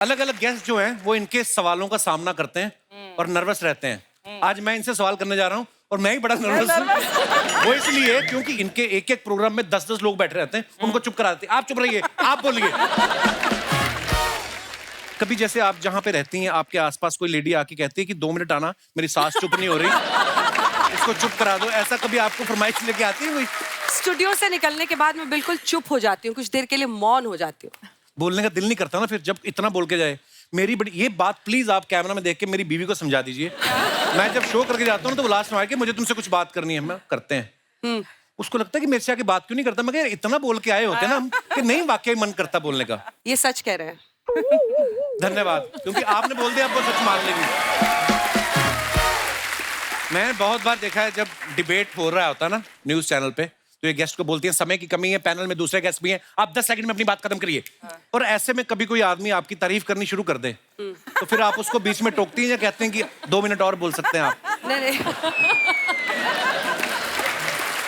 अलग अलग गेस्ट जो हैं वो इनके सवालों का सामना करते हैं और नर्वस रहते हैं। आज मैं इनसे सवाल करने जा रहा हूँ और मैं ही बड़ा नर्वस हूँ। वो इसलिए क्योंकि इनके एक एक प्रोग्राम में 10-10 लोग बैठे रहते हैं, उनको चुप करा देते हैं। आप चुप रहिए, आप बोलिए। कभी जैसे आप जहाँ पे रहती हैं आपके आसपास कोई लेडी आके कहती है कि 2 मिनट आना, मेरी सांस चुप नहीं हो रही, इसको चुप करा दो। ऐसा कभी आपको फरमाइश लेके आती है कोई? स्टूडियो से निकलने के बाद मैं बिल्कुल चुप हो जाती हूँ, कुछ देर के लिए मौन हो जाती हूँ। बोलने का दिल नहीं करता ना फिर जब इतना बोल के जाए। मेरी बड़ी ये बात प्लीज आप कैमरा में देख के मेरी बीवी को समझा दीजिए। मैं जब शो करके जाता हूँ तो वो लास्ट में आके मुझे तुमसे कुछ बात करनी है, मैं करते हैं। उसको लगता है कि मेरे से आके बात क्यों नहीं करता। मगर इतना बोल के आए होते ना हम कि नहीं वाकई मन करता बोलने का। ये सच कह रहे हैं। धन्यवाद, क्योंकि आपने बोल दिया, आपको सच मान लेगी। मैं बहुत बार देखा है जब डिबेट हो रहा होता ना न्यूज चैनल पे, तो ये गेस्ट को बोलती है समय की कमी है, पैनल में दूसरे गेस्ट भी हैं, आप 10 सेकंड में अपनी बात खत्म करिए। और ऐसे में कभी कोई आदमी आपकी तारीफ करनी शुरू कर दे तो फिर आप उसको बीच में टोकती हैं या कहते हैं कि 2 मिनट और बोल सकते हैं आप? नहीं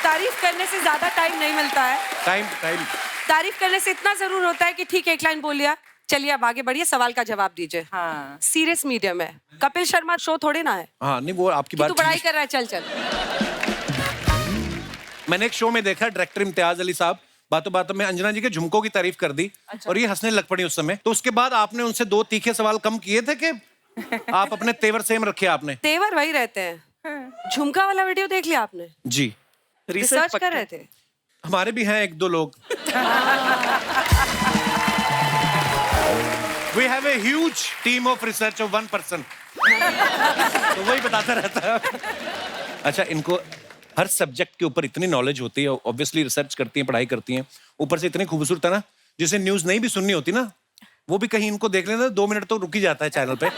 तारीफ करने से ज्यादा टाइम नहीं मिलता है। टाइम तारीफ करने से इतना जरूर होता है कि ठीक है, एक लाइन बोल लिया, चलिए अब आगे बढ़िए, सवाल का जवाब दीजिए। हाँ। सीरियस मीडियम है, कपिल शर्मा शो थोड़े ना है। हाँ नहीं, वो आपकी कि बात तू पढ़ाई कर रहा है, चल चल। मैंने एक शो में देखा, डायरेक्टर इम्तियाज अली साहब बातों बातों में अंजना जी के झुमकों की तारीफ कर दी। अच्छा। और ये हंसने लग पड़ी उस समय। तो उसके बाद आपने उनसे 2 तीखे सवाल कम किए थे कि आप अपने तेवर सेम रखे आपने? तेवर वही रहते हैं। झुमका वाला वीडियो देख लिया आपने? जी, रिसर्च कर रहे थे। हमारे भी हैं 1-2 लोग। We have a huge team of research of 1 person. तो वही बताता रहता है। अच्छा, इनको हर सब्जेक्ट के ऊपर इतनी नॉलेज होती है, ऑब्वियसली रिसर्च करती हैं, पढ़ाई करती हैं, ऊपर से इतनी खूबसूरत है ना, जिसे न्यूज नहीं भी सुननी होती ना, वो भी कहीं इनको देख लेना 2 मिनट तो रुक ही जाता है चैनल पे।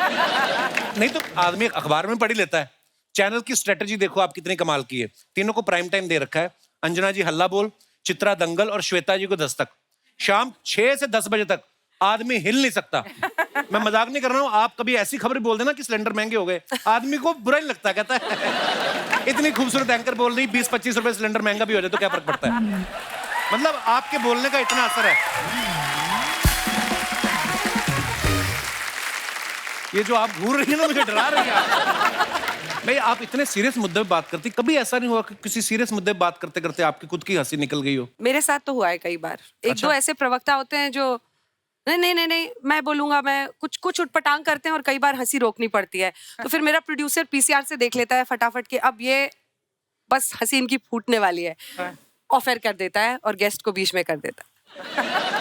नहीं तो आदमी अखबार में पढ़ ही लेता है। चैनल की स्ट्रेटेजी देखो आप कितनी कमाल की है। तीनों को प्राइम टाइम दे रखा है। अंजना जी हल्ला बोल, चित्रा दंगल और श्वेता जी को दस्तक। शाम 6 से 10 बजे तक आदमी हिल नहीं सकता। मैं मजाक नहीं कर रहा हूँ। आप कभी ऐसी खबर बोल देना कि सिलेंडर महंगे हो गए, आदमी को बुरा ही लगता है, कहता है इतनी खूबसूरत एंकर बोल रही, 20-25 रुपए सिलेंडर महंगा भी हो जाए तो क्या फर्क पड़ता है। मतलब आपके बोलने का इतना असर है। ये जो आप घूर रही है ना, मुझे डरा रही है। नहीं, आप इतने सीरियस मुद्दे पे बात करती, कभी ऐसा नहीं हुआ कि किसी सीरियस मुद्दे पे बात करते करते आपकी खुद की हंसी निकल गई हो? मेरे साथ तो हुआ है कई बार। एक दो ऐसे प्रवक्ता होते हैं जो नहीं मैं बोलूंगा, मैं कुछ उटपटांग करते हैं और कई बार हंसी रोकनी पड़ती है। तो फिर मेरा प्रोड्यूसर पीसीआर से देख लेता है फटाफट के, अब ये बस हंसी इनकी फूटने वाली है, ऑफर कर देता है और गेस्ट को बीच में कर देता है।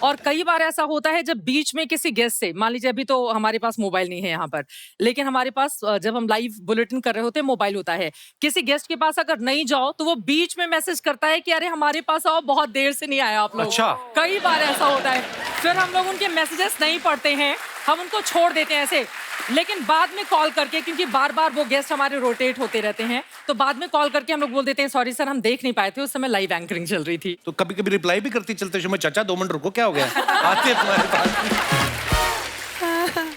और कई बार ऐसा होता है जब बीच में किसी गेस्ट से, मान लीजिए अभी तो हमारे पास मोबाइल नहीं है यहाँ पर, लेकिन हमारे पास जब हम लाइव बुलेटिन कर रहे होते हैं मोबाइल होता है, किसी गेस्ट के पास अगर नहीं जाओ तो वो बीच में मैसेज करता है कि अरे हमारे पास आओ, बहुत देर से नहीं आए आप लोग। अच्छा। कई बार ऐसा होता है। फिर हम लोग उनके मैसेजेस नहीं पढ़ते हैं, हम उनको छोड़ देते हैं ऐसे, लेकिन बाद में कॉल करके, क्योंकि बार बार वो गेस्ट हमारे रोटेट होते रहते हैं, तो बाद में कॉल करके हम लोग बोल देते हैं सॉरी सर, हम देख नहीं पाए थे, उस समय लाइव एंकरिंग चल रही थी। तो कभी कभी रिप्लाई भी करती चलते समय, चाचा 2 मिनट रुको, क्या हो गया, आते तुम्हारे पास।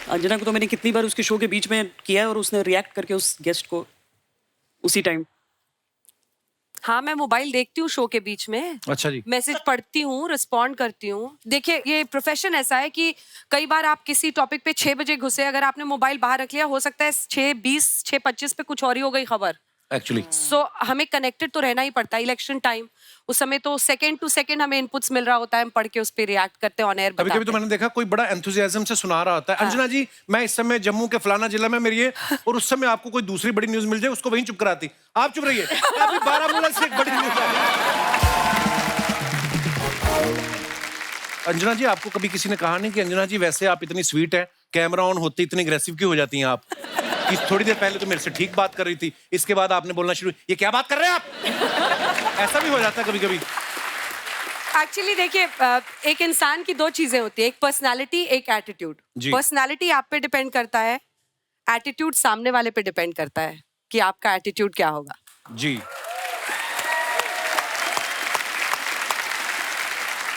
अंजना को तो मैंने कितनी बार उसके शो के बीच में किया है और उसने रिएक्ट करके उस गेस्ट को उसी टाइम। हाँ, मैं मोबाइल देखती हूँ शो के बीच में। अच्छा जी। मैसेज पढ़ती हूँ, रिस्पॉन्ड करती हूँ। देखिए, ये प्रोफेशन ऐसा है कि कई बार आप किसी टॉपिक पे 6 बजे घुसे, अगर आपने मोबाइल बाहर रख लिया, हो सकता है 6:20, 6:25 पे कुछ और ही हो गई खबर। एक्चुअली सो हमें कनेक्टेड तो रहना ही पड़ता है। इलेक्शन टाइम, उस समय तो सेकंड टू सेकंड हमें इनपुट्स मिल रहा होता है, हम पढ़ के उस पर रिएक्ट करते हैं, ऑन एयर कभी कभी तो मैंने देखा कोई बड़ा एंथुसियाज्म से सुना रहा होता है, अंजना जी मैं इस समय जम्मू के फलाना जिला में मेरी है, और उस समय आपको कोई दूसरी बड़ी न्यूज मिल जाए, उसको वहीं चुप कराती। आप चुप रहिए, अभी बारामूला से एक बड़ी न्यूज आ रही। अंजना जी, आपको कभी किसी ने कहा नहीं कि अंजना जी वैसे आप इतनी स्वीट है, कैमरा ऑन होते इतनी अग्रेसिव क्यों हो जाती हैं आप? कि थोड़ी देर पहले तो मेरे से ठीक बात कर रही थी, इसके बाद आपने बोलना शुरू, ये क्या बात कर रहे हैं आप? ऐसा भी हो जाता है कभी कभी। एक्चुअली देखिए, एक इंसान की 2 चीजें होती है, एक पर्सनालिटी, एक एटीट्यूड। पर्सनालिटी आप पे डिपेंड करता है, एटीट्यूड सामने वाले पे डिपेंड करता है कि आपका एटीट्यूड क्या होगा। जी।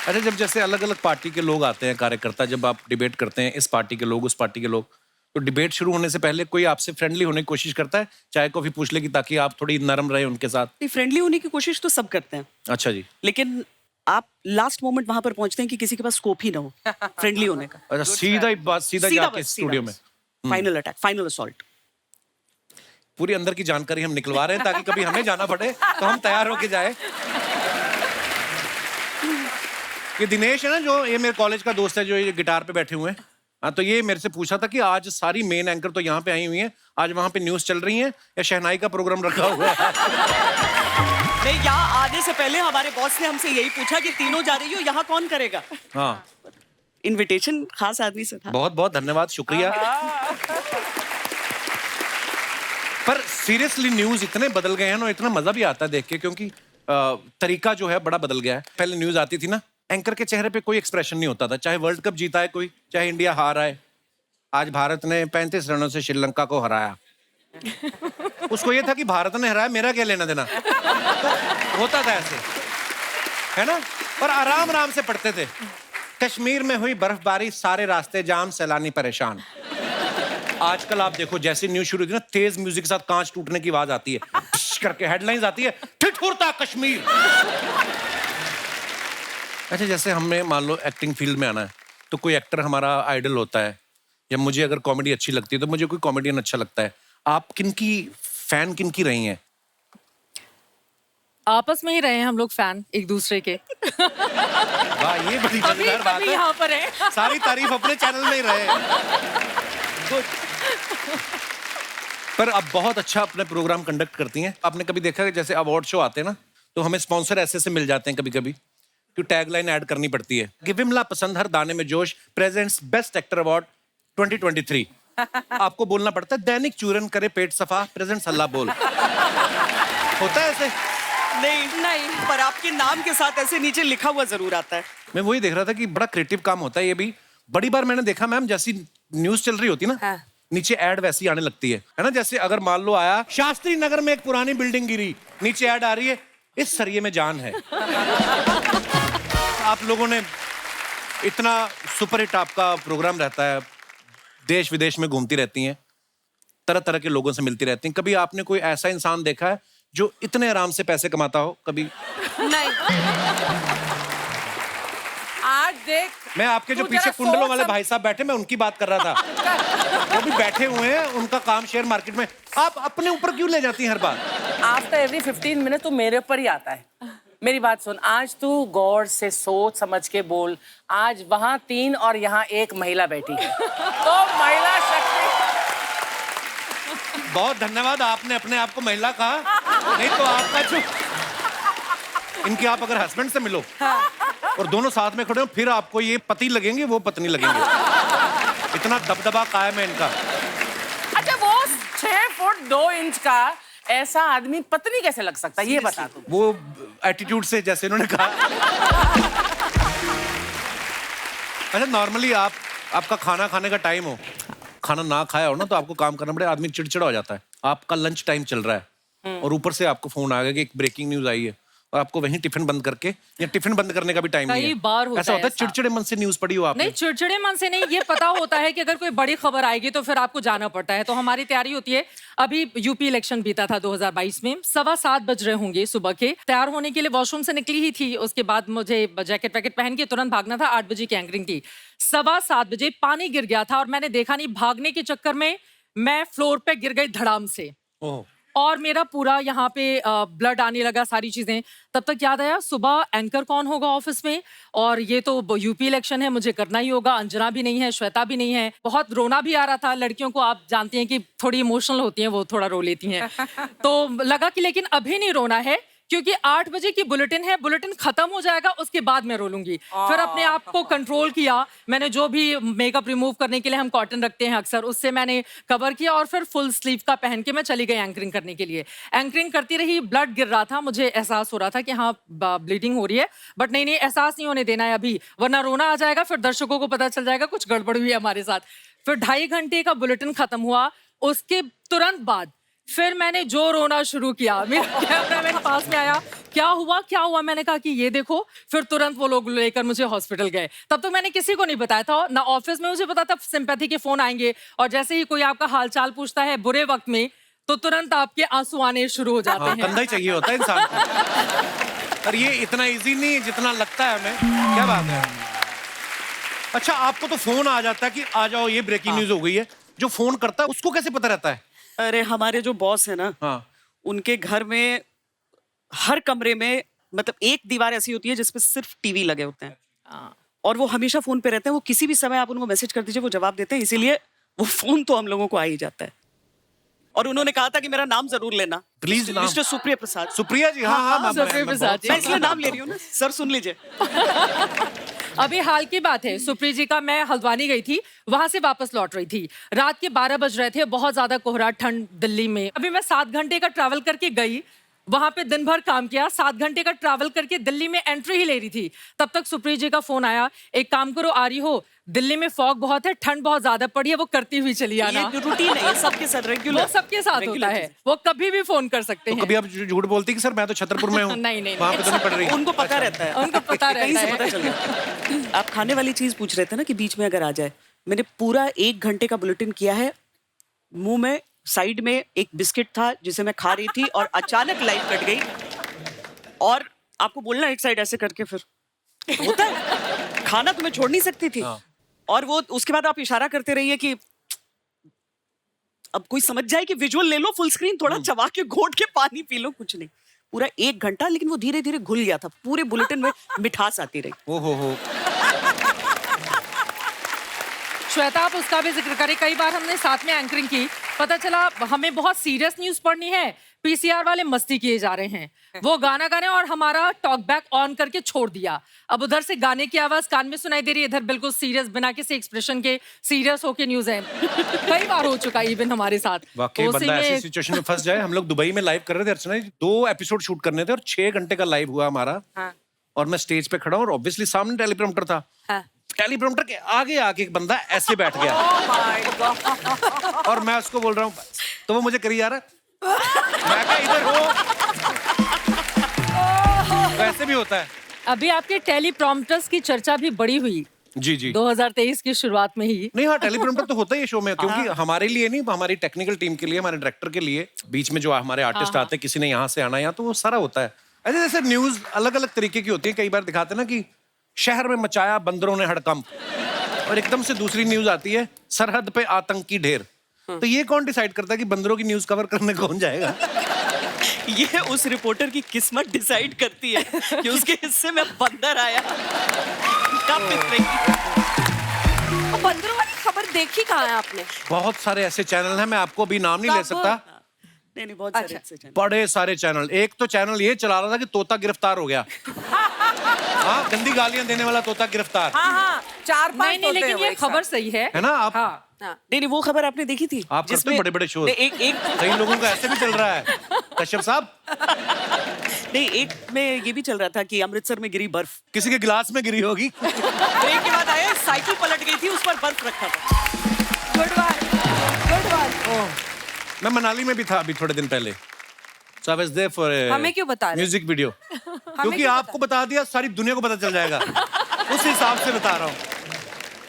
अच्छा, जब जैसे अलग अलग पार्टी के लोग आते हैं, कार्यकर्ता, जब आप डिबेट करते हैं, इस पार्टी के लोग, उस पार्टी के लोग, तो डिबेट शुरू होने से पहले कोई आपसे फ्रेंडली होने की कोशिश करता है, चाय कॉफी पूछ लेगी ताकि आप थोड़ी नरम रहे उनके साथ? फ्रेंडली होने की कोशिश तो सब करते हैं। अच्छा जी। लेकिन आप लास्ट मोमेंट वहां पर पहुंचते हैं कि किसी के पास स्कोप ही ना हो फ्रेंडली होने का। अच्छा, सीधा जाके स्टूडियो में फाइनल अटैक, फाइनल असॉल्ट। पूरी अंदर की जानकारी हम निकलवा रहे हैं ताकि कभी हमें जाना पड़े तो हम तैयार होके जाए। ये दिनेश है ना, जो ये मेरे कॉलेज का दोस्त है, जो ये गिटार पे बैठे हुए हैं, हाँ, तो ये मेरे से पूछा था कि आज सारी मेन एंकर तो यहाँ पे आई हुई हैं, आज वहाँ पे न्यूज चल रही है या शहनाई का प्रोग्राम रखा हुआ है? नहीं, यहाँ आने से पहले हमारे बॉस ने हमसे यही पूछा कि तीनों जा रही हो, यहाँ कौन करेगा? हाँ, इनविटेशन खास आदमी से था। बहुत बहुत धन्यवाद, शुक्रिया। पर सीरियसली न्यूज इतने बदल गए हैं ना, इतना मजा भी आता है देख के, क्योंकि तरीका जो है बड़ा बदल गया है। पहले न्यूज आती थी ना, एंकर के चेहरे पे कोई एक्सप्रेशन नहीं होता था, चाहे वर्ल्ड कप जीता है कोई, चाहे इंडिया हारा है। आज भारत ने 35 रनों से श्रीलंका को हराया, उसको ये था कि भारत ने हराया, मेरा क्या लेना देना। तो होता था ऐसे, है ना, पर आराम आराम से पढ़ते थे। कश्मीर में हुई बर्फबारी, सारे रास्ते जाम, सैलानी परेशान। आजकल आप देखो, जैसे न्यूज शुरू होती है ना, तेज म्यूजिक के साथ कांच टूटने की आवाज आती है, करके हेडलाइंस आती है, ठिठुरता कश्मीर। अच्छा, जैसे हमें मान लो एक्टिंग फील्ड में आना है, तो कोई एक्टर हमारा आइडल होता है, या मुझे अगर कॉमेडी अच्छी लगती है तो मुझे कोई कॉमेडियन अच्छा लगता है। आप किनकी फैन, किनकी रही हैं? आपस में ही रहे हैं हम लोग फैन एक दूसरे के। वाह, ये बड़ी अभी मजेदार बात अभी है। यहाँ पर है। सारी तारीफ अपने चैनल में ही रहे। Good. पर अब बहुत अच्छा अपने प्रोग्राम कंडक्ट करती हैं। आपने कभी देखा कि जैसे अवार्ड शो आते हैं ना, तो हमें स्पॉन्सर ऐसे से मिल जाते हैं कभी कभी, कि टैगलाइन ऐड करनी पड़ती है कि विमला पसंद हर दाने में जोश प्रेजेंट्स बेस्ट एक्टर अवार्ड 2023। आपको बोलना पड़ता है दैनिक चूरन करे पेट सफा प्रेजेंट्स अल्लाह बोल। होता है ऐसे? नहीं, पर आपके नाम के साथ ऐसे नीचे लिखा हुआ जरूर आता है। मैं वही देख रहा था कि बड़ा क्रिएटिव काम होता है ये भी। बड़ी बार मैंने देखा मैम, जैसी न्यूज चल रही होती ना, हाँ। नीचे ऐड वैसी आने लगती है ना। जैसे अगर मान लो आया शास्त्री नगर में एक पुरानी बिल्डिंग गिरी, नीचे ऐड आ रही है इस सरिये में जान है। आप लोगों ने इतना सुपरहिट आपका प्रोग्राम रहता है, देश विदेश में घूमती रहती हैं, तरह तरह के लोगों से मिलती रहती हैं। कभी आपने कोई ऐसा इंसान देखा है जो इतने आराम से पैसे कमाता हो? कभी नहीं। आज देख, मैं आपके जो तू पीछे जरा कुंडलों सोच वाले सम- भाई साहब बैठे, मैं उनकी बात कर रहा था। वो भी बैठे हुए हैं, उनका काम शेयर मार्केट में। आप अपने ऊपर क्यों ले जाती हैं हर बार? आफ्टर एवरी 15 मिनट तो मेरे ऊपर ही आता है। मेरी बात सुन, आज तू गौर से सोच समझ के बोल। आज वहाँ 3 और यहाँ 1 महिला बैठी है, तो महिला शक्ति। बहुत धन्यवाद, आपने अपने आप को महिला कहा, नहीं तो आपका जो इनके आप अगर हस्बैंड से मिलो और दोनों साथ में खड़े हो, फिर आपको ये पति लगेंगे, वो पत्नी लगेंगे। इतना दबदबा कायम है इनका। अच्छा, वो 6 फुट 2 इंच का ऐसा आदमी पत्नी कैसे लग सकता है, ये बता तू। वो एटीट्यूड से, जैसे इन्होंने कहा। अच्छा, नॉर्मली आपका खाना खाने का टाइम हो, खाना ना खाया हो ना, तो आपको काम करना पड़े, आदमी चिड़चिड़ा हो जाता है। आपका लंच टाइम चल रहा है और ऊपर से आपको फोन आ गया कि एक ब्रेकिंग न्यूज आई है, और आपको वहीं टिफिन बंद करके, या टिफिन बंद करने का भी टाइम नहीं है। कई बार होता ऐसा है होता है ऐसा। चिड़चिड़े मन से न्यूज पढ़ी हो आपने? नहीं, चिड़चिड़े मन से नहीं, ये पता होता है कि अगर कोई बड़ी खबर आएगी तो फिर आपको जाना पड़ता है। तो हमारी तैयारी होती है। अभी यूपी इलेक्शन बीता था 2022 में, 7:15 बज रहे होंगे सुबह के। तैयार होने के लिए वॉशरूम से निकली ही थी, उसके बाद मुझे जैकेट वैकेट पहन के तुरंत भागना था। 8 बजे की एंकरिंग थी। 7:15 बजे पानी गिर गया था और मैंने देखा नहीं, भागने के चक्कर में मैं फ्लोर पे गिर गई धड़ाम से, ओह, और मेरा पूरा यहाँ पे ब्लड आने लगा, सारी चीजें। तब तक याद आया सुबह एंकर कौन होगा ऑफिस में, और ये तो यूपी इलेक्शन है, मुझे करना ही होगा। अंजना भी नहीं है, श्वेता भी नहीं है। बहुत रोना भी आ रहा था। लड़कियों को आप जानती हैं कि थोड़ी इमोशनल होती हैं, वो थोड़ा रो लेती हैं। तो लगा कि लेकिन अभी नहीं रोना है, क्योंकि 8 बजे की बुलेटिन है, बुलेटिन खत्म हो जाएगा, उसके बाद मैं रो लूंगी। फिर अपने आप को कंट्रोल किया। मैंने जो भी मेकअप रिमूव करने के लिए हम कॉटन रखते हैं अक्सर, उससे मैंने कवर किया, और फिर फुल स्लीव का पहन के मैं चली गई एंकरिंग करने के लिए। एंकरिंग करती रही, ब्लड गिर रहा था, मुझे एहसास हो रहा था कि हाँ ब्लीडिंग हो रही है, बट नहीं, एहसास नहीं होने देना है अभी, वरना रोना आ जाएगा, फिर दर्शकों को पता चल जाएगा कुछ गड़बड़ हुई है हमारे साथ। फिर 2.5 घंटे का बुलेटिन खत्म हुआ, उसके तुरंत बाद फिर मैंने जो रोना शुरू किया। मेरा कैमरा मेरे पास में आया, क्या हुआ, मैंने कहा कि ये देखो। फिर तुरंत वो लोग लेकर मुझे हॉस्पिटल गए। तब तो मैंने किसी को नहीं बताया था, ना ऑफिस में मुझे पता था सिंपैथी के फोन आएंगे, और जैसे ही कोई आपका हालचाल पूछता है बुरे वक्त में, तो तुरंत आपके आंसू आने शुरू हो जाते हैं। कंधा ही चाहिए होता है इंसान को। और ये इतना इजी नहीं है जितना लगता है हमें। क्या बात है। अच्छा, आपको तो फोन आ जाता है कि आ जाओ ये ब्रेकिंग न्यूज हो गई है, जो फोन करता है उसको कैसे पता रहता है? अरे हमारे जो बॉस है ना, हाँ। उनके घर में हर कमरे में मतलब एक दीवार ऐसी होती है जिसपे सिर्फ टीवी लगे होते हैं और वो हमेशा फोन पे रहते हैं। वो किसी भी समय आप उनको मैसेज कर दीजिए, वो जवाब देते हैं, इसीलिए वो फोन तो हम लोगों को आ ही जाता है। और उन्होंने कहा था कि मेरा नाम जरूर लेना, प्लीज। नाम? मिस्टर सुप्रिया प्रसाद। सुप्रिया जी, हाँ हाँ, सुप्रिया प्रसाद जी। मैं इसलिए नाम ले रही हूँ ना सर, सुन लीजिए। अभी हाल की बात है, सुप्री जी का, मैं हल्द्वानी गई थी, वहां से वापस लौट रही थी, रात के 12 बज रहे थे, बहुत ज्यादा कोहरा, ठंड दिल्ली में। अभी मैं 7 घंटे का ट्रैवल करके गई, वहां पे दिन भर काम किया, 7 घंटे का ट्रैवल करके दिल्ली में एंट्री ही ले रही थी, तब तक सुप्री जी का फोन आया, एक काम करो आ रही हो, दिल्ली में फॉग बहुत है, ठंड बहुत ज्यादा पड़ी है, वो करती हुई चली आना। ये रूटीन है, ये सबके साथ रेगुलर, वो सबके साथ होता है, वो कभी भी फोन कर सकते तो हैं। कभी आप झूठ बोलती कि सर मैं तो छतरपुर में हूँ? नहीं, नहीं, वहाँ पे तो नहीं पड़ रही। उनको पता रहता है, उनको पता कहीं रहता से है। पता चल गया। आप खाने वाली चीज पूछ रहे थे ना कि बीच में अगर आ जाए, मैंने पूरा 1 घंटे का बुलेटिन किया है, मुंह में साइड में एक बिस्किट था जिसे मैं खा रही थी और अचानक लाइट कट गई और आपको बोलना एक साइड ऐसे करके, फिर होता है खाना तो मैं छोड़ नहीं सकती थी। और वो उसके बाद आप इशारा करते रहिए कि अब कोई समझ जाए कि विजुअल ले लो फुल स्क्रीन, थोड़ा चबा के घोट के पानी पी लो, कुछ नहीं। पूरा 1 घंटा, लेकिन वो धीरे धीरे घुल गया था, पूरे बुलेटिन में मिठास आती रही। ओ हो। श्वेता, आप उसका भी जिक्र करें, कई बार हमने साथ में एंकरिंग की, पता चला हमें बहुत सीरियस न्यूज पढ़नी है, पीसीआर वाले मस्ती किए जा रहे हैं, वो गाना गा रहे हैं और हमारा टॉक बैक ऑन करके छोड़ दिया। अब उधर से गाने की आवाज कान में सुनाई दे रही है, इधर बिल्कुल सीरियस, बिना किसी एक्सप्रेशन के सीरियस होके न्यूज है। कई बार हो चुका है इवन हमारे साथ। वाकई बंदा ऐसी सिचुएशन में फंस जाए। हम लोग दुबई में लाइव कर रहे थे अर्चना जी, 2 एपिसोड शूट करने थे और 6 घंटे का लाइव हुआ हमारा। और मैं स्टेज पे खड़ा हूँ और ऑब्वियसली सामने टेलीप्रॉम्प्टर था। टेलीप्रॉम्प्टर के आगे आके एक बंदा ऐसे बैठ गया। और मैं उसको बोल रहा हूँ, तो वो मुझे करी जा रहा है, मैं क्या इधर हो। वैसे भी होता है। अभी आपके टेलीप्रॉम्प्टर्स की चर्चा भी बड़ी हुई जी जी 2023 की शुरुआत में ही। नहीं, हाँ, टेलीप्रॉम्प्टर तो होता ही है शो में, क्योंकि हमारे लिए नहीं, हमारी टेक्निकल टीम के लिए, हमारे डायरेक्टर के लिए, बीच में जो हमारे आर्टिस्ट आते हैं, किसी ने यहाँ से आना, यहाँ तो वो सारा होता है। ऐसे जैसे न्यूज अलग अलग तरीके की होती है। कई बार दिखाते हैं ना कि शहर में मचाया बंदरों ने हड़कंप, और एकदम से दूसरी न्यूज आती है, सरहद पे आतंकी ढेर। तो ये कौन डिसाइड करता है कि बंदरों की न्यूज कवर करने कौन जाएगा? ये उस रिपोर्टर की किस्मत डिसाइड करती है कि उसके हिस्से में बंदर आया। बंदरों वाली खबर देखी कहाँ है आपने? बहुत सारे ऐसे चैनल हैं, मैं आपको अभी नाम नहीं ले सकता। नहीं, बहुत सारे ऐसे चैनल। बड़े सारे चैनल। एक तो चैनल ये चला रहा था कि तोता गिरफ्तार हो गया। हाँ, गंदी गालियां देने वाला तोता गिरफ्तार। हाँ, 4-5 नहीं, लेकिन ये खबर सही है ना? आप नहीं, वो खबर आपने देखी थी? आप करते हो बड़े-बड़े शो। एक कई लोगों का ऐसे भी चल रहा है, कश्यप साहब। नहीं, एक में ये भी चल रहा था कि अमृतसर में गिरी बर्फ, किसी के गिलास में गिरी होगी। ब्रेक के बाद आया, साइकिल पलट गई थी, उस पर बर्फ रखा था। Good one. मैं मनाली में भी था अभी थोड़े दिन पहले। So I was there for a हमें क्यों बता रहे? Music video. क्योंकि क्यों आपको बता दिया, सारी दुनिया को पता चल जाएगा। उस हिसाब से बता रहा हूँ।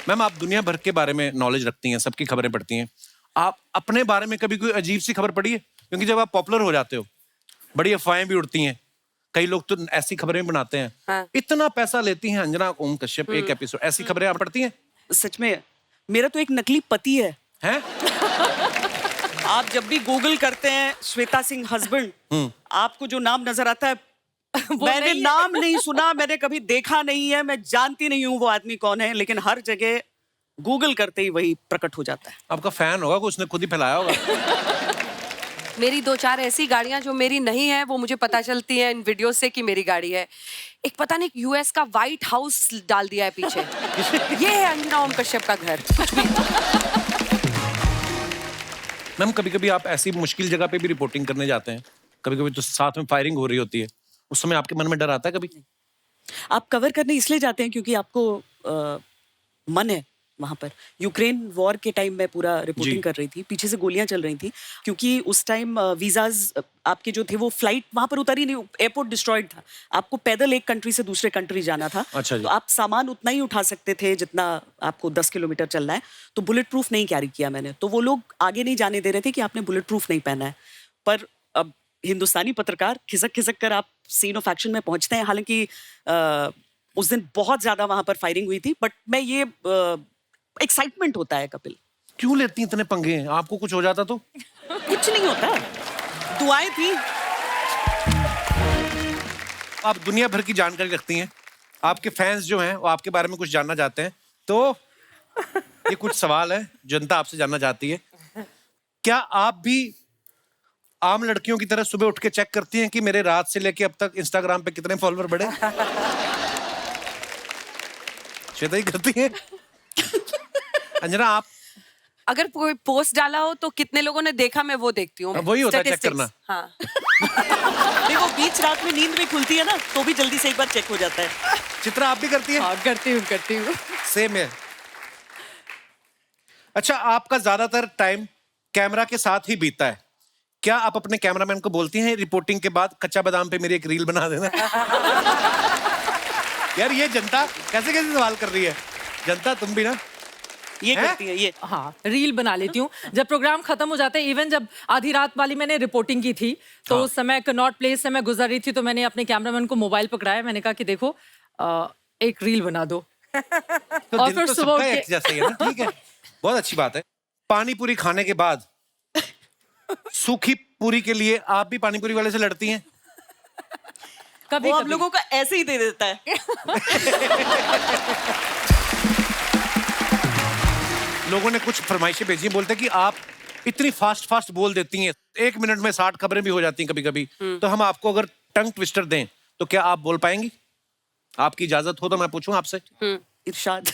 मैम, आप दुनिया भर के बारे में नॉलेज रखती हैं, सबकी खबरें पढ़ती हैं। आप अपने बारे में कभी कोई अजीब सी खबर पढ़ी है? क्योंकि जब आप पॉपुलर हो जाते हो, बड़ी अफवाहें भी उड़ती हैं। कई लोग तो ऐसी खबरें बनाते हैं। हाँ। इतना पैसा लेती हैं अंजना ओम कश्यप एक एपिसोड। ऐसी खबरें आप पढ़ती हैं? सच में मेरा तो एक नकली पति है। हैं? आप जब भी गूगल करते हैं श्वेता सिंह हस्बैंड, आपको जो नाम नजर आता है, मैंने नाम नहीं सुना, मैंने कभी देखा नहीं है, मैं जानती नहीं हूँ वो आदमी कौन है, लेकिन हर जगह गूगल करते ही वही प्रकट हो जाता है। आपका फैन होगा, उसने खुद ही फैलाया होगा। मेरी 2-4 ऐसी गाड़ियां जो मेरी नहीं है, वो मुझे पता चलती है इन वीडियो से कि मेरी गाड़ी है। एक पता नहीं यूएस का व्हाइट हाउस डाल दिया है पीछे। ये है अंजना ओम कश्यप का घर। मैम, कभी कभी आप ऐसी मुश्किल जगह पे भी रिपोर्टिंग करने जाते हैं, कभी कभी तो साथ में फायरिंग हो रही होती है, उस समय आपके मन में डर आता है कभी? आप कवर करने इसलिए जाते हैं क्योंकि आपको मन है वहां पर। यूक्रेन वॉर के टाइम मैं पूरा रिपोर्टिंग कर रही थी, पीछे से गोलियां चल रही थी, क्योंकि उस टाइम वीजाज आपके जो थे वो फ्लाइट वहां पर उतारी नहीं, एयरपोर्ट डिस्ट्रॉयड था, आपको पैदल एक कंट्री से दूसरे कंट्री जाना था। अच्छा जी। तो आप सामान उतना ही उठा सकते थे जितना आपको 10 किलोमीटर चलना है, तो बुलेट प्रूफ नहीं कैरी किया मैंने। तो वो लोग आगे नहीं जाने दे रहे थे कि आपने बुलेट प्रूफ नहीं पहना है। पर अब हिंदुस्तानी पत्रकार, खिसक खिसक कर आप सीन ऑफ एक्शन में पहुंचते हैं। हालांकि उस दिन बहुत ज्यादा वहां पर फायरिंग हुई थी, बट मैं ये एक्साइटमेंट होता है कपिल। क्यों लेती इतने पंगे? आपको कुछ हो जाता तो? कुछ नहीं होता, दुआएं थी। आप दुनिया भर की जानकारी रखती हैं, आपके फैंस जो हैं वो आपके बारे में कुछ जानना चाहते हैं, तो ये कुछ सवाल है जनता आपसे जानना चाहती है। क्या आप भी आम लड़कियों की तरह सुबह उठ के चेक करती हैं कि मेरे रात से लेके अब तक इंस्टाग्राम पे कितने फॉलोअर बढ़े? श्वेता ही करती हैं। अंजना आप? अगर कोई पोस्ट डाला हो तो कितने लोगों ने देखा, मैं वो देखती हूँ। वही होता है चेक Statistics, करना। हाँ। नहीं, वो बीच रात में नींद में खुलती है ना, तो भी जल्दी से एक बार चेक हो जाता है। चित्रा आप भी करती हैं? हाँ, करती हूँ। सेम है। अच्छा, आपका ज्यादातर टाइम कैमरा के साथ ही बीतता है। क्या आप अपने कैमरामैन को बोलती हैं रिपोर्टिंग के बाद कच्चा बादाम पे मेरी एक रील बना देना? यार ये जनता कैसे कैसे सवाल कर रही है। जनता तुम भी ना ये हैं? करती है ये। हाँ, रील बना लेती हूँ जब प्रोग्राम खत्म हो जाता है। इवन जब आधी रात वाली मैंने रिपोर्टिंग की थी, तो हाँ। उस समय कनॉट प्लेस से मैं गुजर रही थी, तो मैंने अपने कैमरामैन को मोबाइल पकड़ाया। मैंने कहा कि देखो एक रील बना दो। तो और दिल फिर तो सुबह सबका उठ के- एक जैसा ही है ना। ठीक है, बहुत अच्छी बात है। पानी पूरी खाने के बाद सूखी पूरी के लिए आप भी पानी पूरी वाले से लड़ती हैं? कभी वो हम कभी लोगों को ऐसे ही दे देता है। लोगों ने कुछ फरमाइशें भेजी हैं, बोलते हैं कि आप इतनी फास्ट बोल देती हैं, 1 मिनट में 60 खबरें भी हो जाती हैं कभी कभी। तो हम आपको अगर टंग ट्विस्टर दें तो क्या आप बोल पाएंगी? आपकी इजाजत हो तो मैं पूछूं आपसे। इरशाद।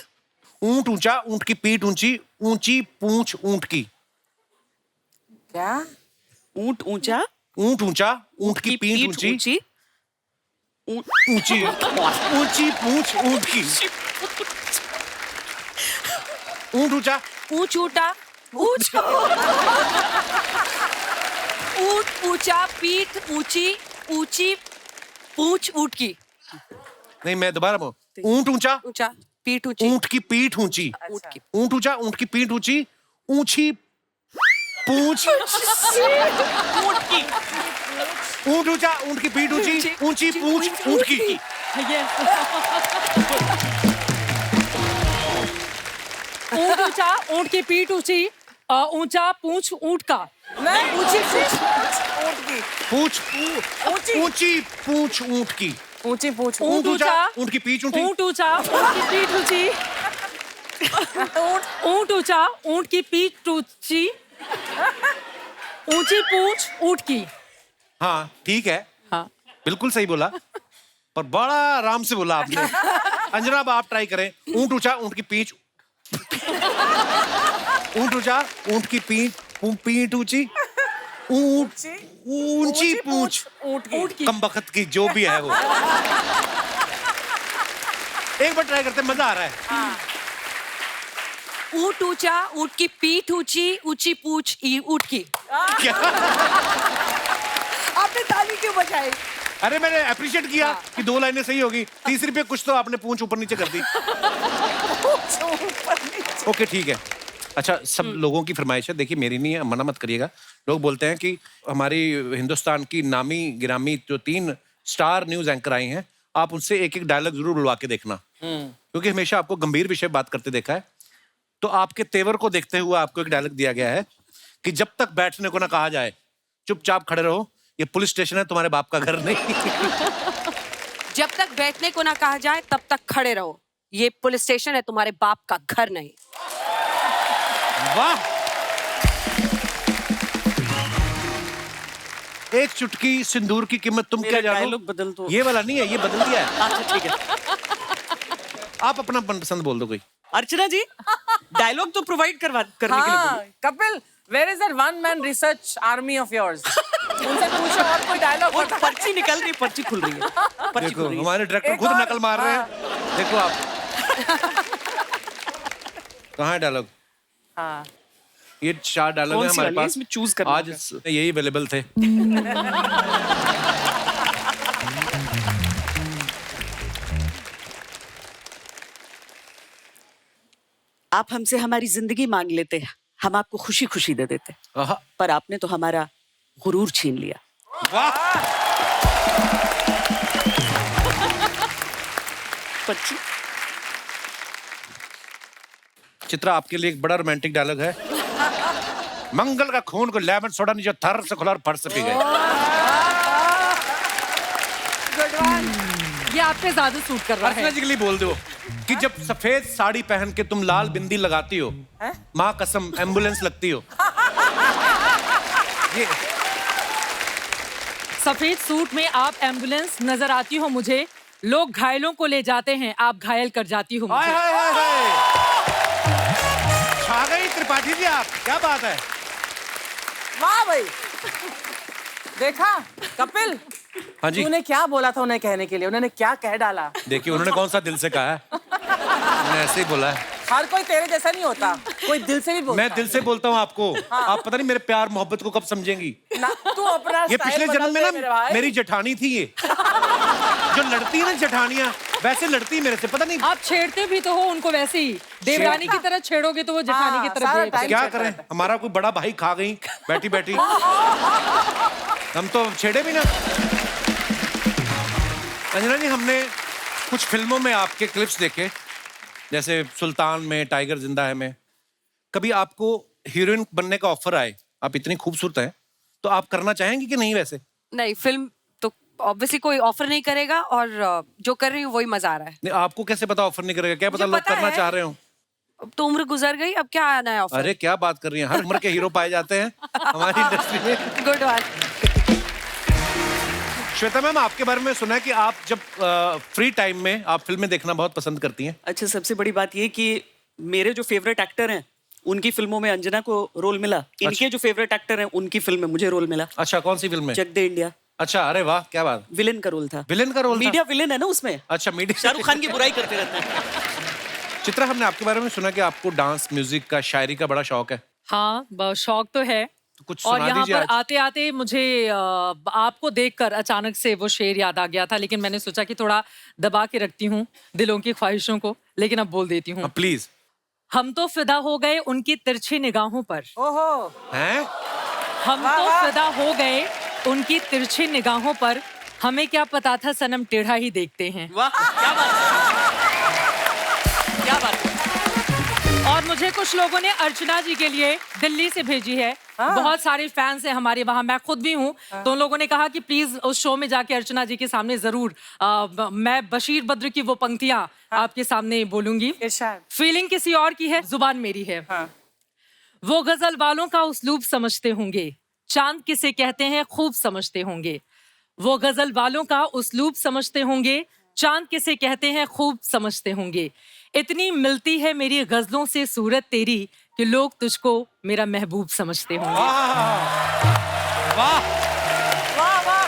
ऊंट ऊंचा, ऊंट की पीठ ऊंची, ऊंची पूंछ ऊंट की। क्या? ऊंट ऊंचा, ऊंट ऊंचा, ऊंट की पीठ ऊंची, ऊंची, ऊंची ऊंची पूंछ ऊंट की। ऊंट ऊंचा, ऊंच ऊंटा, ऊंच ऊंट ऊंचा, पीठ ऊंची, ऊंची पूंछ ऊंट की। नहीं मैं दोबारा बोल। ऊंट ऊंचा, ऊंचा, पीठ ऊंची, ऊंट की पीठ ऊंची, ऊंट की। ऊंट ऊंचा, ऊंट की पीठ ऊंची, ऊंची पूंछ ऊंट की। ऊंट ऊंचा, ऊंट की पीठ ऊंची, ऊंची पूंछ ऊंट की। Yes. ऊंट ऊंचा, ऊंट की पीठ ऊंची, ऊंचा पूंछ ऊंट का। नहीं, ऊंची पूंछ ऊंट की। पूंछ ऊंची। ऊंची पूंछ ऊंट की। ऊंची पूंछ ऊंट ऊंचा, ऊंट की पीठ ऊंची, ऊंट ऊंचा, ऊंट की पीठ ऊंची, ऊंट ऊंचा, ऊंट की पीठ ऊंची, ऊंची पूंछ ऊंट की। हाँ ठीक है, हाँ, बिल्कुल सही बोला, पर बड़ा आराम से बोला आपने। अंजना अब आप ट्राई करें। ऊंट ऊंचा, ऊंट की पीठ, ऊंट ऊंचा, ऊंट की पीठ ऊंची, ऊंट ऊंची पूंछ ऊंट की। कम बखत की जो भी है वो। एक बार ट्राई करते हैं, मजा आ रहा है। ऊंट ऊंचा, ऊंट की पीठ ऊंची, ऊंची पूंछ ऊंट की। क्या? आपने ताली क्यों बजाई? अरे मैंने अप्रिशिएट किया कि 2 लाइनें सही होगी, तीसरी पे कुछ तो आपने पूंछ ऊपर नीचे कर दी। ओके ठीक है। अच्छा, सब लोगों की फरमाइश है, देखिए मेरी नहीं है, मना मत करिएगा। लोग बोलते हैं कि हमारी हिंदुस्तान की नामी गिरामी जो 3 स्टार न्यूज एंकर आई हैं, आप उनसे एक एक डायलॉग जरूर बुलवा के देखना, क्योंकि हमेशा आपको गंभीर विषय बात करते देखा है। तो आपके तेवर को देखते हुए आपको एक डायलॉग दिया गया है कि जब तक बैठने को ना कहा जाए चुपचाप खड़े रहो, ये पुलिस स्टेशन है, तुम्हारे बाप का घर नहीं। जब तक बैठने को ना कहा जाए तब तक खड़े रहो, ये पुलिस स्टेशन है, तुम्हारे बाप का घर नहीं। वाह! एक चुटकी सिंदूर की कीमत तुम क्या जानो? डायलॉग बदल दो। ये वाला नहीं है, ये बदल दिया है। अच्छा ठीक है। आप अपना मनपसंद बोल दो कोई। अर्चना जी, डायलॉग तो प्रोवाइड करने के लिए हाँ, बोलो। Kapil, where is that one man research army of yours? उनसे पूछो और कोई डायलॉग। वो पर्ची निकल रही, पर्ची खुल रही है, पर्ची देखो खुल रही है। हमारे डायरेक्टर एक खुद और- नकल मार रहे हैं। देखो आप कहाँ है डायलॉग? हाँ, ये 4 डायलॉग कौन है सी हमारे वाली है? पास। इसमें choose करना आज यही अवेलेबल थे। आप हमसे हमारी जिंदगी मांग लेते, हम आपको खुशी खुशी दे देते, आहा, पर आपने तो हमारा गुरूर छीन लिया। वाह 25। चित्रा, आपके लिए एक बड़ा रोमांटिक डायलॉग है। मंगल का खून को लेमन सोडा नीचे थर से खुला और फट से पी गए। Good one. ये आप पे ज्यादा सूट कर रहा है। पर्सनली बोल दो कि जब सफेद साड़ी पहन के तुम लाल बिंदी लगाती हो, माँ कसम एम्बुलेंस लगती हो। ये सफेद सूट में आप एम्बुलेंस नजर आती हो मुझे, लोग घायलों को ले जाते हैं, आप घायल कर जाती हो हाय मुझे। हाय हाय हाय, छा गई त्रिपाठी जी आप, क्या बात है। वाह भाई, देखा कपिल, हाँ जी, तूने क्या बोला था उन्हें कहने के लिए, उन्होंने क्या कह डाला। देखिए उन्होंने कौन सा दिल से कहा है, उन्होंने ऐसे ही बोला है। हर कोई तेरे जैसा नहीं होता, कोई दिल से भी बोलता मैं दिल से बोलता हूँ आपको। आप पता नहीं मेरे प्यार मोहब्बत को कब समझेंगी। ना, तू अपना ये स्टाइल पिछले जन्म बदल में दे ना मेरे भाई। मेरी जेठानी थी ये, जो लड़ती है ना जेठानियां, वैसे लड़ती है मेरे से, पता नहीं आप छेड़ते भी तो हो उनको वैसे ही, देवरानी की तरह छेड़ोगे तो वो जेठानी की तरफ सारा behave टाइम करेगी। क्या करें, हमारा कोई बड़ा भाई खा गई बैठी बैठी, हम तो छेड़े भी ना। अंजना जी, हमने कुछ फिल्मों में आपके क्लिप्स देखे, जैसे सुल्तान में, टाइगर जिंदा है में। कभी आपको हीरोइन बनने का ऑफर आए, आप इतनी खूबसूरत हैं, तो आप करना चाहेंगी कि नहीं? वैसे नहीं, फिल्म तो ऑब्वियसली कोई ऑफर नहीं करेगा, और जो कर रही हूँ वही मजा आ रहा है। नहीं, आपको कैसे पता ऑफर नहीं करेगा? क्या पता मुझे लोग पता करना है। चाह रहे हो। अब तो उम्र गुजर गई, अब क्या आना है ऑफर। अरे क्या बात कर रही हैं, हर उम्र के हीरो पाए जाते हैं हमारी इंडस्ट्री में। Good one. श्वेता मैम, आपके बारे में सुना है कि आप जब फ्री टाइम में आप फिल्में देखना बहुत पसंद करती हैं। अच्छा, सबसे बड़ी बात ये कि मेरे जो फेवरेट एक्टर हैं उनकी फिल्मों में अंजना को रोल मिला, इनके जो फेवरेट एक्टर हैं उनकी फिल्म में मुझे रोल मिला। अच्छा, कौन सी फिल्म में? चक दे इंडिया, अच्छा, अरे वाह, क्या बात। विलेन का रोल था। विलेन का रोल था? मीडिया विलेन है ना उसमें, अच्छा, मीडिया। शाहरुख खान की बुराई करते रहते हैं। चित्रा, हमने आपके बारे में सुना कि आपको डांस, म्यूजिक का, शायरी का बड़ा शौक है। हाँ, शौक तो है। तो कुछ और सुना यहाँ दीजिए पर आज। आते आते मुझे आपको देखकर अचानक से वो शेर याद आ गया था, लेकिन मैंने सोचा कि थोड़ा दबा के रखती हूँ दिलों की ख्वाहिशों को, लेकिन अब बोल देती हूँ। प्लीज। हम तो फिदा हो गए उनकी तिरछी निगाहों पर, ओहो, हैं? हम वाह, तो वाह। फिदा हो गए उनकी तिरछी निगाहों पर, हमें क्या पता था सनम टेढ़ा ही देखते हैं। वाह, क्या बात है, क्या बात है। और मुझे कुछ लोगों ने अर्चना जी के लिए दिल्ली से भेजी है। हाँ। बहुत सारे फैंस हैं हमारे वहाँ, मैं खुद भी हूँ। तो उन लोगों ने कहा कि प्लीज उस शो में जाके अर्चना जी के सामने जरूर मैं बशीर बद्र की वो पंक्तियां आपके सामने बोलूंगी। इरशाद। फीलिंग किसी और की है, जुबान मेरी है। हाँ। वो गजल वालों का उस्लूब समझते होंगे, चांद किसे कहते हैं खूब समझते होंगे। वो गजल वालों का उस्लूब समझते होंगे, चांद किसे कहते हैं खूब समझते होंगे। इतनी मिलती है मेरी गजलों से सूरत तेरी कि लोग तुझको मेरा महबूब समझते होंगे। वाह, वाह वाह,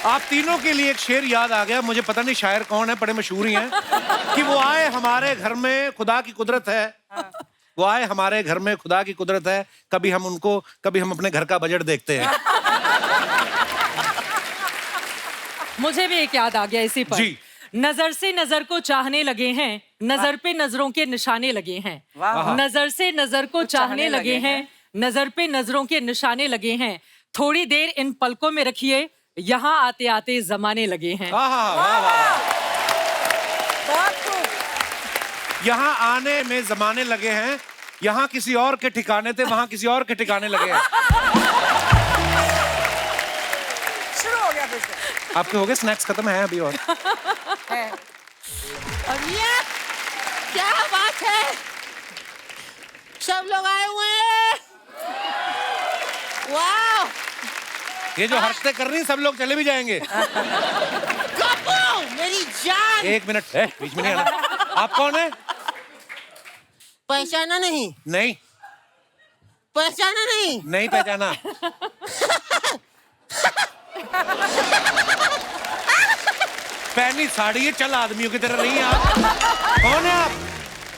आप तीनों के लिए एक शेर याद आ गया। मुझे पता नहीं शायर कौन है, बड़े मशहूर ही हैं। कि वो आए हमारे घर में खुदा की कुदरत है, वो आए हमारे घर में खुदा की कुदरत है, कभी हम उनको, कभी हम अपने घर का बजट देखते हैं। मुझे भी एक याद आ गया इसी पर। जी। नजर से नजर को चाहने लगे हैं, नजर पे नजरों के निशाने लगे हैं। वाह। नजर से नजर को चाहने लगे हैं, नजर पे नजरों के निशाने लगे हैं। थोड़ी देर इन पलकों में रखिए, यहाँ आते आते जमाने लगे हैं। वाह, वाह, वाह। बहुत खूब। यहाँ आने में जमाने लगे हैं, यहाँ किसी और के ठिकाने थे, वहाँ किसी और के ठिकाने लगे हैं। शुरू हो गया फिर से। आपके हो गए स्नैक्स खत्म है अभी और? है। और ये क्या बात है, सब लोग आए हुए हैं। वाह, ये जो हरकतें कर रही हैं, सब लोग चले भी जाएंगे। कपूर मेरी जान। एक मिनट, बीच में नहीं आना। आप कौन है? पहचाना नहीं, नहीं, पहचाना नहीं। नहीं पहचाना। पहनी साड़ी है, चल आदमियों की तरह नहीं आप। कौन है आप?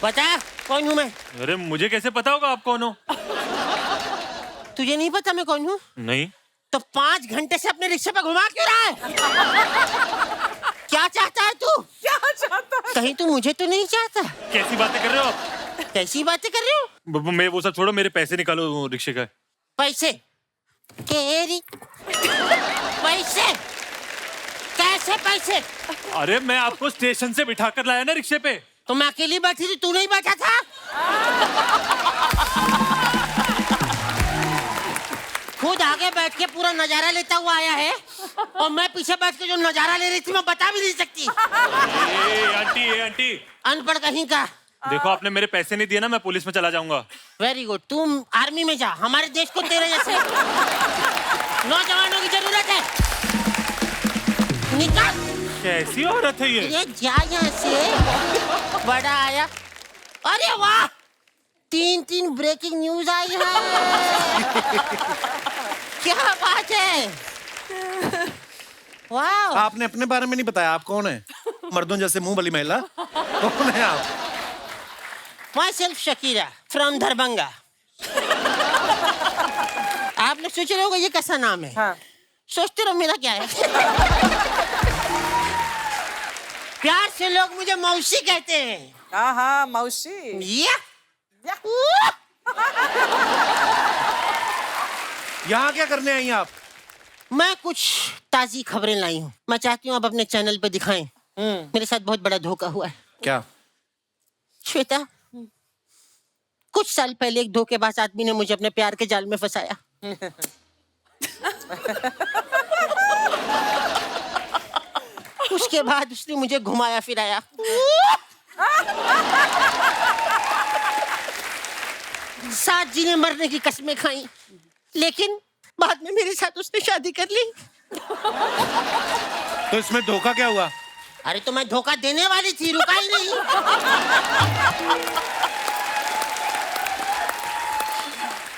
बता कौन हूँ मैं? अरे मुझे कैसे पता होगा आप कौन हो? तुझे नहीं पता मैं कौन हूँ? नहीं। तो 5 घंटे से अपने रिक्शे पे घुमा क्यों रहा है? क्या चाहता है तू? क्या चाहता है? कहीं तू मुझे तो नहीं चाहता? कैसी बातें कर रहे हो आप? कैसी बातें कर रहे हो? मैं वो सब छोड़ो, मेरे पैसे निकालो वो रिक्शे का। पैसे केरी पैसे कैसे पैसे? अरे मैं आपको स्टेशन से बिठा कर लाया ना रिक्शे पे। तो मैं अकेली बैठी थी, तू नहीं बैठा था? खुद आगे बैठ के पूरा नजारा लेता हुआ आया है और मैं पीछे बैठ के जो नजारा ले रही थी मैं बता भी नहीं सकती। ए आंटी अनपढ़ कहीं का। देखो, आपने मेरे पैसे नहीं दिए ना, मैं पुलिस में चला जाऊंगा। वेरी गुड, तुम आर्मी में जा, हमारे देश को तेरे जैसे नौजवानों की जरूरत है। निकाल। कैसी औरत है ये? ये जा यहाँ से। बड़ा आया। अरे वाह, 3 ब्रेकिंग न्यूज आई है। क्या बात है। वाह, आपने अपने बारे में नहीं बताया, आप कौन है? मर्दों जैसे मुंह वाली महिला कौन है आप? My self Shakira from Darbhanga. आप लोग सोच रहे होगा ये कैसा नाम है। हाँ। सोचते रहो मेरा क्या है। प्यार से लोग मुझे मौसी कहते हैं। हाँ हाँ मौसी। या? यहाँ क्या करने आई हैं आप? मैं कुछ ताजी खबरें लाई हूँ, मैं चाहती हूँ आप अपने चैनल पे दिखाएं। मेरे साथ बहुत बड़ा धोखा हुआ है। क्या? श्वेता, कुछ साल पहले एक धोखेबाज आदमी ने मुझे अपने प्यार के जाल में फंसाया। उसके बाद उसने मुझे घुमाया फिराया। साथ जीने मरने की कसमें खाई, लेकिन बाद में मेरे साथ उसने शादी कर ली। तो इसमें धोखा क्या हुआ? अरे तो मैं धोखा देने वाली थी, रुका ही नहीं।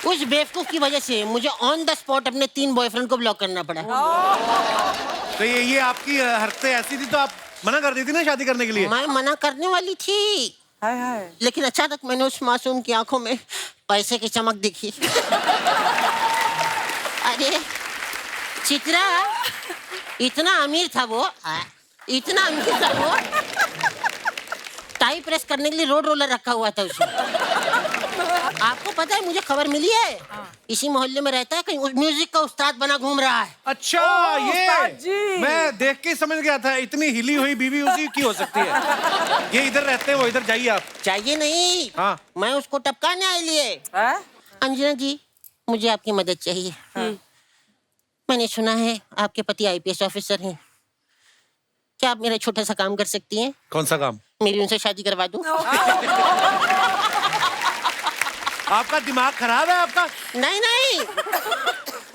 उस बेवकूफ की वजह से मुझे ऑन द स्पॉट अपने 3 बॉयफ्रेंड को ब्लॉक करना पड़ा। तो ये आपकी हरकतें ऐसी थी तो आप मना कर दी थी ना शादी करने के लिए? मैं मना करने वाली थी, हाय हाय। लेकिन अचानक मैंने उस मासूम की आंखों में पैसे की चमक दिखी। अरे चित्रा, इतना अमीर था वो, इतना अमीर था वो, टाई प्रेस करने के लिए रोड रोलर रखा हुआ था उसने। आपको पता है, मुझे खबर मिली है, इसी मोहल्ले में रहता है, कहीं म्यूजिक का उस्ताद बना घूम रहा है। अच्छा, उस्ताद जी। ये मैं देख के समझ गया था, इतनी हिली हुई बीवी उसी की हो सकती है। ये इधर रहते हैं, वो इधर जाइए आप। चाहिए नहीं, हाँ। मैं उसको टपकाने आई लिए। हाँ? अंजना जी, मुझे आपकी मदद चाहिए। मैंने सुना है आपके पति IPS ऑफिसर हैं, क्या आप मेरा छोटा सा काम कर सकती हैं? कौन सा काम? मेरी उनसे शादी करवा दूं? आपका दिमाग खराब है आपका? नहीं नहीं,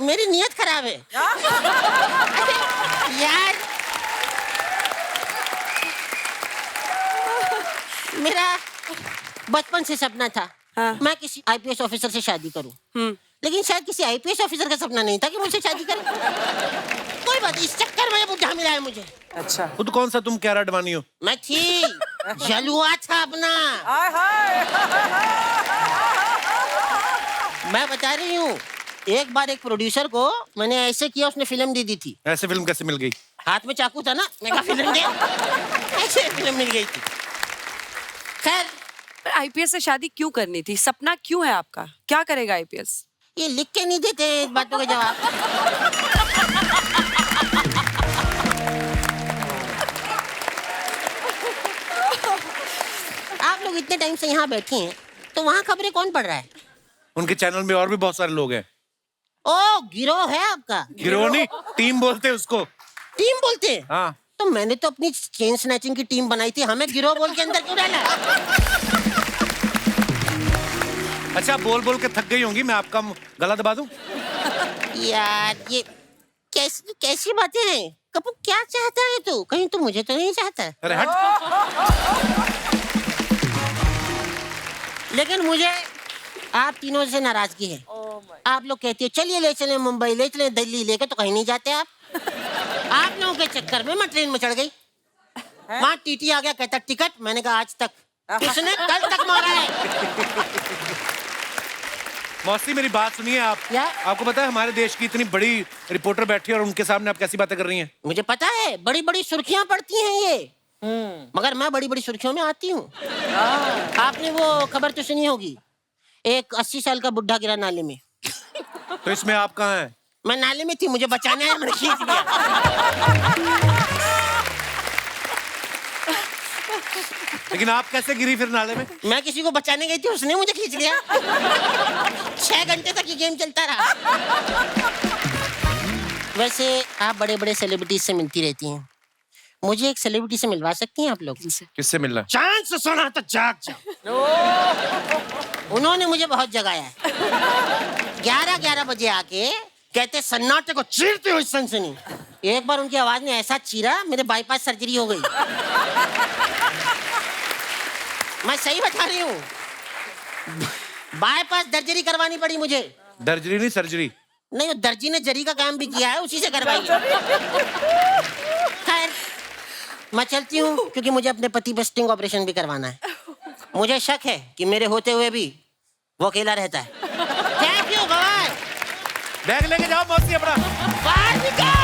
मेरी नीयत खराब है। यार, मेरा बचपन से सपना था, मैं किसी IPS ऑफिसर से शादी करूं, लेकिन शायद किसी IPS ऑफिसर का सपना नहीं था कि मुझसे शादी करे। कोई बात, इस चक्कर में बुढ़ा मिला है मुझे। अच्छा। खुद कौन सा तुम क्यारा अडवाणी हो? मैं थी, जलुआ था अपना। हाय हाय। मैं बता रही हूँ, एक बार एक प्रोड्यूसर को मैंने ऐसे किया, उसने फिल्म दे दी थी। ऐसे फिल्म कैसे मिल गई? हाथ में चाकू था ना, मैं कहा फिल्म दे, ऐसे फिल्म मिल गई थी। खैर, IPS से शादी क्यों करनी थी? सपना क्यों है आपका? क्या करेगा IPS? ये लिख के नहीं देते इस बातों का जवाब। आप लोग इतने टाइम से यहाँ बैठे हैं, तो वहाँ खबरें कौन पढ़ रहा है? उनके चैनल में और भी बहुत सारे लोग हैं। ओ, गिरोह है आपका? गिरोह नहीं, टीम बोलते हैं उसको। टीम बोलते हैं? हाँ। तो मैंने तो अपनी चेन स्नैचिंग की टीम बनाई थी, हमें गिरोह बोल के अंदर क्यों डाला? अच्छा, बोल बोल के थक गई होंगी, मैं आपका गला दबा दूं? यार, ये कैसी बातें हैं? कपूर, क्या चाहता है तू? कहीं तू मुझे तो नहीं चाहता? अरे हट। लेकिन मुझे आप तीनों से नाराजगी है। आप लोग कहते हो चलिए ले चले मुंबई, ले चले दिल्ली, लेके तो कहीं नहीं जाते आप। आप लोगों के चक्कर में मैं ट्रेन में चढ़ गई, वहाँ TT आ गया, कहता टिकट, मैंने कहा आज तक, उसने कल तक मारा है। मौसी, मेरी बात सुनिए आप। क्या? आपको पता है हमारे देश की इतनी बड़ी रिपोर्टर बैठी है और उनके सामने आप कैसी बातें कर रही हैं? मुझे पता है, बड़ी बड़ी सुर्खियां पड़ती हैं ये, मगर मैं बड़ी बड़ी सुर्खियों में आती हूँ। आपने वो खबर तो सुनी होगी, एक 80 साल का बुढ़ा गिरा नाले में। तो इसमें आप कहाँ हैं? मैं नाले में थी, मुझे बचाने आया, मैंने खींच लिया। लेकिन आप कैसे गिरी फिर नाले में? मैं किसी को बचाने गई थी, उसने मुझे खींच लिया। 6 घंटे तक ये गेम चलता रहा। वैसे आप बड़े बड़े सेलिब्रिटीज से मिलती रहती हैं, मुझे एक सेलिब्रिटी से मिलवा सकती हैं आप लोग? किससे मिलना? चांस सुना तो जाग जाओ। उन्होंने मुझे बहुत जगाया है। 11-11 बजे आके कहते सन्नाटे को चीरते हुए सनसनी। एक बार उनकी आवाज ने ऐसा चीरा, मेरे बाईपास सर्जरी हो गई। मैं सही बता रही हूँ, बाईपास सर्जरी करवानी पड़ी मुझे। दर्जरी नहीं सर्जरी। नहीं, वो दर्जी ने जरी का काम भी किया है, उसी से करवाई है। खैर, मैं चलती हूँ क्योंकि मुझे अपने पति पे स्टिंग ऑपरेशन भी करवाना है। मुझे शक है कि मेरे होते हुए भी वो अकेला रहता है। Thank you, bye. बैग लेके जाओ मौसी अपना। बाहर निकल।